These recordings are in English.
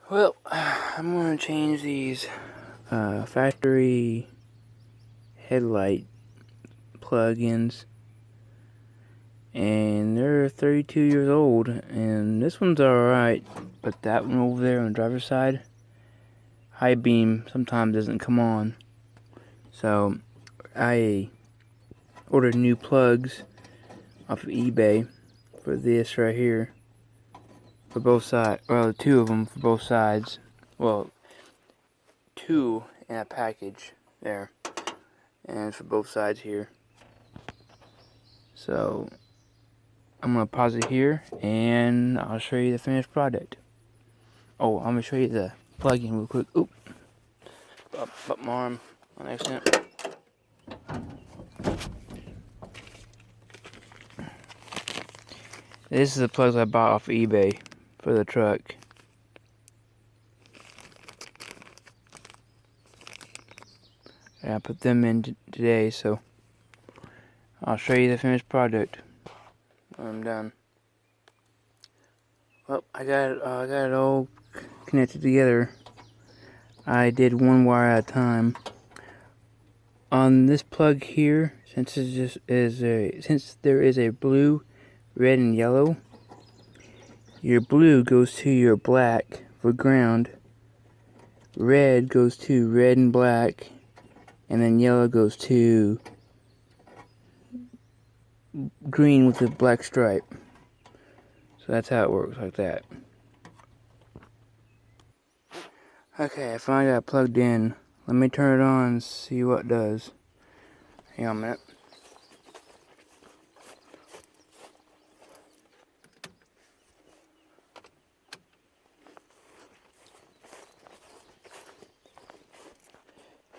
Well, I'm going to change these factory headlight plug-ins, and they're 32 years old, and this one's alright, but that one over there on the driver's side, high beam, sometimes doesn't come on. So I ordered new plugs off of eBay for this right here, for both sides. Well, two of them for both sides. Well, two in a package there, and for both sides here. So I'm gonna pause it here and I'll show you the finished product. Oh, I'm gonna show you the plug-in real quick. Oop, up my arm on accident. This is the plugs I bought off of eBay for the truck. And I put them in today, so I'll show you the finished product when I'm done. Well, I got it all connected together. I did one wire at a time. On this plug here, since there is a blue, red, and yellow, your blue goes to your black for ground, red goes to red and black, and then yellow goes to green with a black stripe. So that's how it works, like that. Okay, I finally got it plugged in. Let me turn it on and see what it does. Hang on a minute.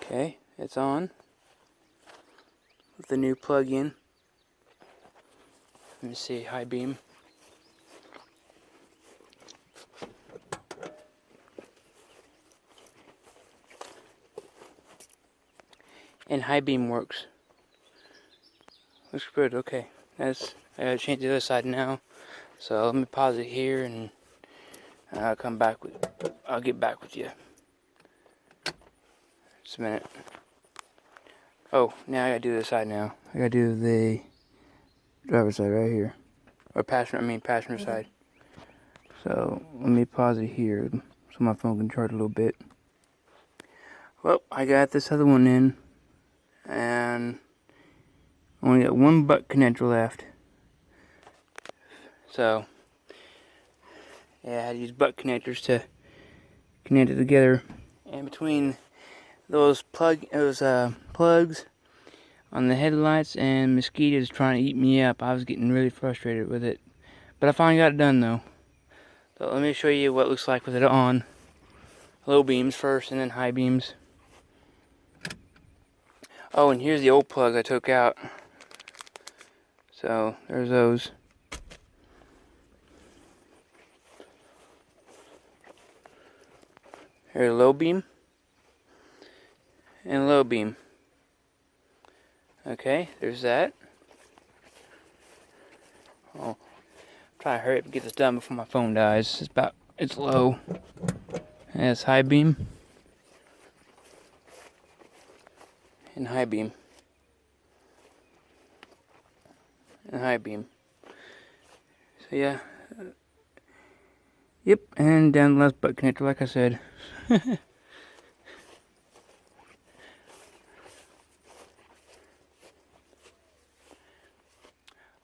Okay, it's on with the new plug-in. Let me see, high beam. And high beam works. Looks good. Okay, I gotta change the other side now. So let me pause it here and I'll get back with you. Just a minute. Oh, now I gotta do this side now. I gotta do the driver's side right here. Or passenger side. So let me pause it here so my phone can charge a little bit. Well, I got this other one in, and only got one butt connector left. So yeah, I had to use butt connectors to connect it together. And between those plugs on the headlights and mosquitoes trying to eat me up, I was getting really frustrated with it. But I finally got it done though. So let me show you what it looks like with it on. Low beams first and then high beams. Oh, and here's the old plugs I took out. So there's those. Here's a low beam and a low beam. Okay, there's that. Oh, try to hurry up and get this done before my phone dies. It's low. And it's high beam and high beam and high beam. So yeah. Yep, and down the last butt connector, like I said.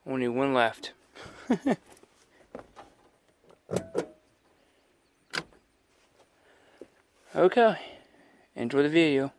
Only one left. Okay, enjoy the video.